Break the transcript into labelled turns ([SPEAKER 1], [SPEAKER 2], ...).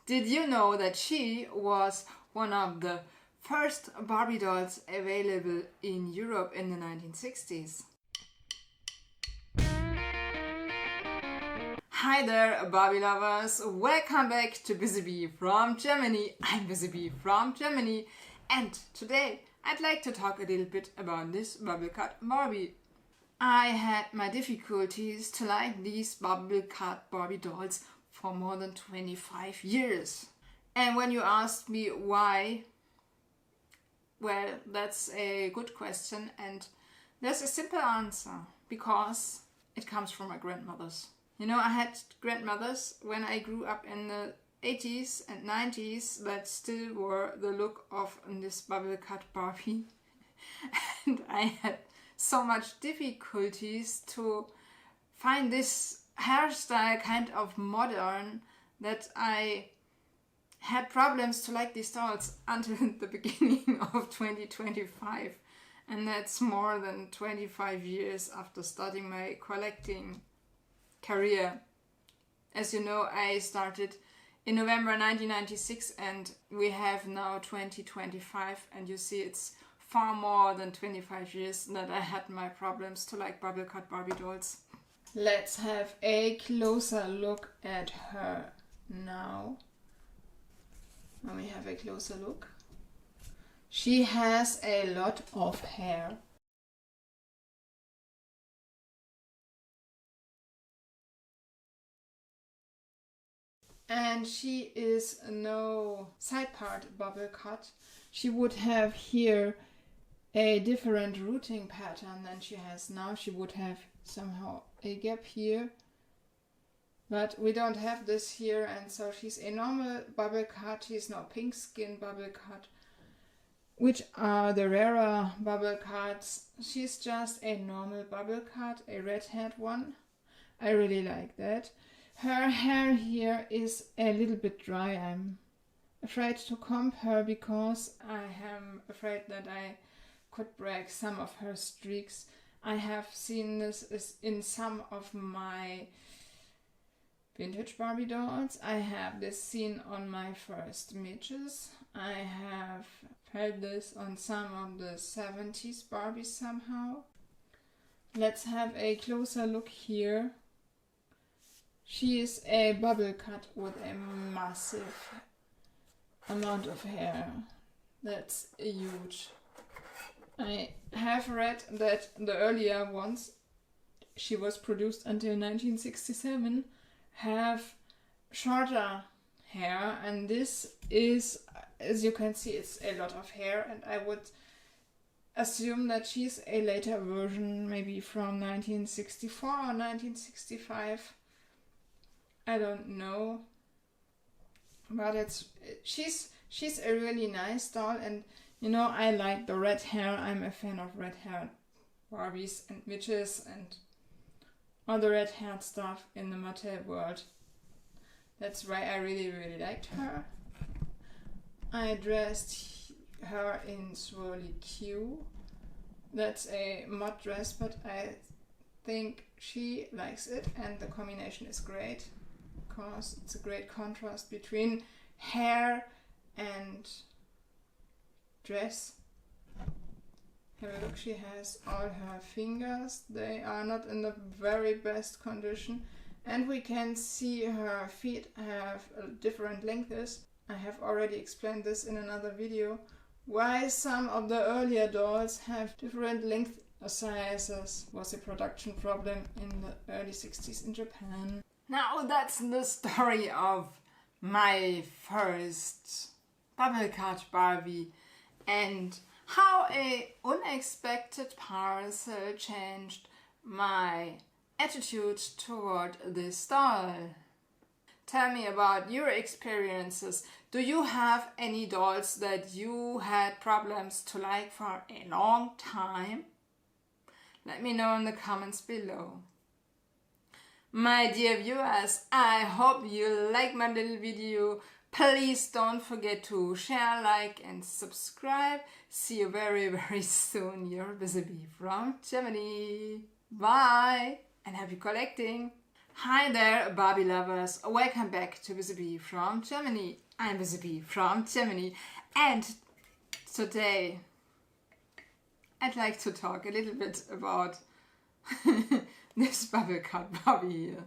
[SPEAKER 1] Did you know that she was one of the first Barbie dolls available in Europe in the 1960s? Hi there, Barbie lovers! Welcome back to Busy Bee from Germany. I'm Busy Bee from Germany, and today I'd like to talk a little bit about this Bubble Cut Barbie. I had my difficulties to like these Bubble Cut Barbie dolls for more than 25 years. And when you asked me why, well, that's a good question, and there's a simple answer: because it comes from my grandmothers. You know, I had grandmothers when I grew up in the 80s and 90s that still wore the look of this Bubble Cut Barbie. And I had so much difficulties to find this hairstyle kind of modern that I had problems to like these dolls until the beginning of 2025. And that's more than 25 years after starting my collecting career. As you know, I started in November 1996 and we have now 2025, and you see it's far more than 25 years that I had my problems to like Bubble Cut Barbie dolls. Let's have a closer look at her now. When we have a closer look, she has a lot of hair. And she is no side part bubble cut. She would have here a different rooting pattern than she has now. She would have somehow a gap here, but we don't have this here, and so she's a normal bubble cut. She's no pink skin bubble cut, which are the rarer bubble cuts. She's just a normal bubble cut, a red-haired one. I really like that. Her hair here is a little bit dry. I'm afraid to comb her because I am afraid that I could break some of her streaks. I have seen this in some of my vintage Barbie dolls. I have this seen on my first midges. I have felt this on some of the 70s Barbies somehow. Let's have a closer look here. She is a bubble cut with a massive amount of hair. That's huge. I have read that the earlier ones, she was produced until 1967, have shorter hair, and this is, as you can see, it's a lot of hair, and I would assume that she's a later version, maybe from 1964 or 1965. I don't know, but she's a really nice doll, and you know, I like the red hair. I'm a fan of red-haired Barbies and midges and all the red-haired stuff in the Mattel world. That's why I really liked her. I dressed her in Swirly Q. That's a mod dress, but I think she likes it, and the combination is great because it's a great contrast between hair and dress. Have a look, she has all her fingers. They are not in the very best condition, and we can see her feet have different lengths. I have already explained this in another video, why some of the earlier dolls have different length sizes. Was a production problem in the early 60s in Japan. Now that's the story of my first Bubble Cut Barbie, and how a unexpected parcel changed my attitude toward this doll. Tell me about your experiences. Do you have any dolls that you had problems to like for a long time? Let me know in the comments below. My dear viewers, I hope you like my little video. Please don't forget to share, like and subscribe. See you very soon. Your Busy Bee from Germany. Bye and happy collecting. Hi there, Barbie lovers. Welcome back to With a Bee from Germany. I'm With a Bee from Germany, and today I'd like to talk a little bit about this Bubble Cut Barbie here.